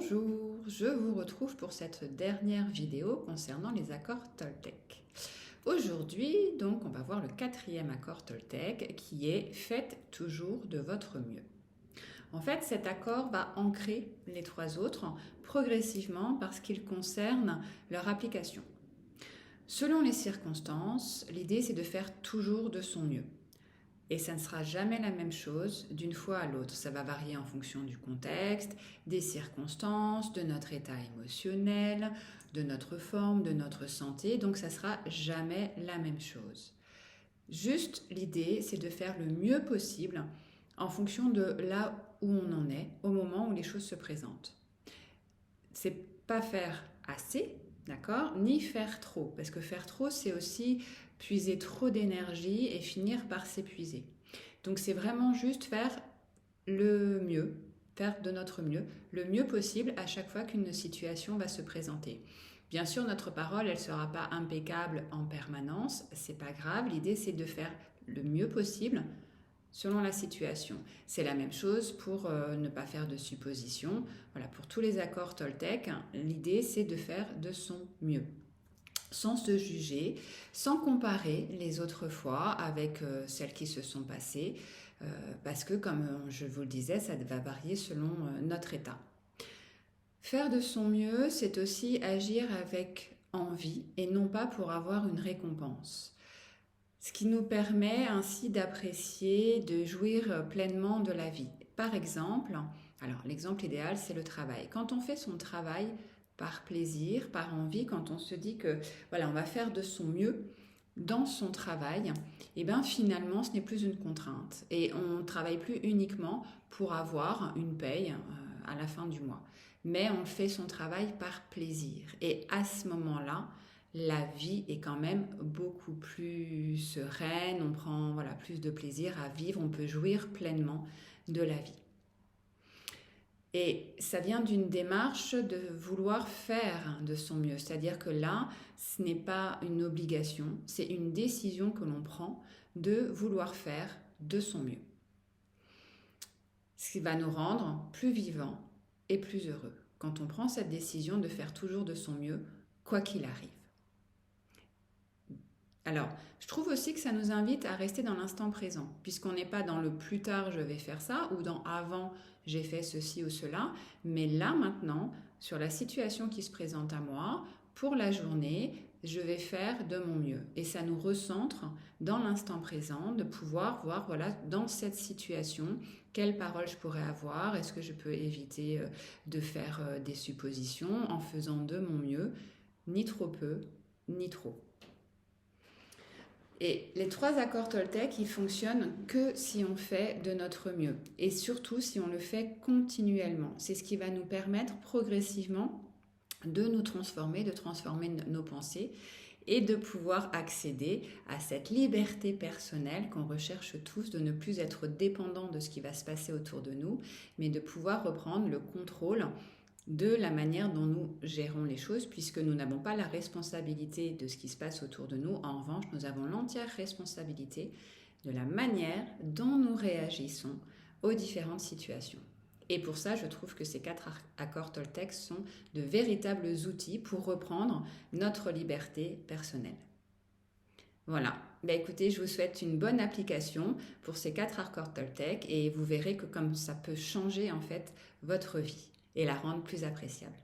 Bonjour, je vous retrouve pour cette dernière vidéo concernant les accords Toltec. Aujourd'hui, donc, on va voir le quatrième accord Toltec qui est « Faites toujours de votre mieux ». En fait, cet accord va ancrer les trois autres progressivement parce qu'il concerne leur application. Selon les circonstances, l'idée c'est de faire toujours de son mieux. Et ça ne sera jamais la même chose d'une fois à l'autre. Ça va varier en fonction du contexte, des circonstances, de notre état émotionnel, de notre forme, de notre santé. Donc ça ne sera jamais la même chose. Juste l'idée, c'est de faire le mieux possible en fonction de là où on en est, au moment où les choses se présentent. C'est pas faire assez, d'accord, ni faire trop. Parce que faire trop, c'est aussi puiser trop d'énergie et finir par s'épuiser. Donc c'est vraiment juste faire le mieux, faire de notre mieux, le mieux possible à chaque fois qu'une situation va se présenter. Bien sûr, notre parole, elle ne sera pas impeccable en permanence, c'est pas grave, l'idée c'est de faire le mieux possible selon la situation. C'est la même chose pour ne pas faire de suppositions. Voilà, pour tous les accords Toltec, l'idée c'est de faire de son mieux, sans se juger, sans comparer les autres fois avec celles qui se sont passées, parce que comme je vous le disais, ça va varier selon notre état. Faire de son mieux, c'est aussi agir avec envie et non pas pour avoir une récompense. Ce qui nous permet ainsi d'apprécier, de jouir pleinement de la vie. Par exemple, alors l'exemple idéal, c'est le travail. Quand on fait son travail par plaisir, par envie, quand on se dit que voilà, on va faire de son mieux dans son travail, et bien finalement ce n'est plus une contrainte et on ne travaille plus uniquement pour avoir une paye à la fin du mois, mais on fait son travail par plaisir et à ce moment-là, la vie est quand même beaucoup plus sereine, on prend plus de plaisir à vivre, on peut jouir pleinement de la vie. Et ça vient d'une démarche de vouloir faire de son mieux. C'est-à-dire que là, ce n'est pas une obligation, c'est une décision que l'on prend de vouloir faire de son mieux. Ce qui va nous rendre plus vivants et plus heureux quand on prend cette décision de faire toujours de son mieux, quoi qu'il arrive. Alors, je trouve aussi que ça nous invite à rester dans l'instant présent, puisqu'on n'est pas dans le plus tard je vais faire ça, ou dans avant j'ai fait ceci ou cela, mais là maintenant, sur la situation qui se présente à moi, pour la journée, je vais faire de mon mieux. Et ça nous recentre dans l'instant présent, de pouvoir voir, dans cette situation, quelles paroles je pourrais avoir, est-ce que je peux éviter de faire des suppositions en faisant de mon mieux, ni trop peu, ni trop. Et les trois accords Toltec, ils fonctionnent que si on fait de notre mieux et surtout si on le fait continuellement. C'est ce qui va nous permettre progressivement de nous transformer, de transformer nos pensées et de pouvoir accéder à cette liberté personnelle qu'on recherche tous, de ne plus être dépendant de ce qui va se passer autour de nous, mais de pouvoir reprendre le contrôle de la manière dont nous gérons les choses, puisque nous n'avons pas la responsabilité de ce qui se passe autour de nous. En revanche, nous avons l'entière responsabilité de la manière dont nous réagissons aux différentes situations. Et pour ça, je trouve que ces quatre accords Toltec sont de véritables outils pour reprendre notre liberté personnelle. Voilà, écoutez, je vous souhaite une bonne application pour ces quatre accords Toltec et vous verrez que comme ça peut changer en fait votre vie et la rendre plus appréciable.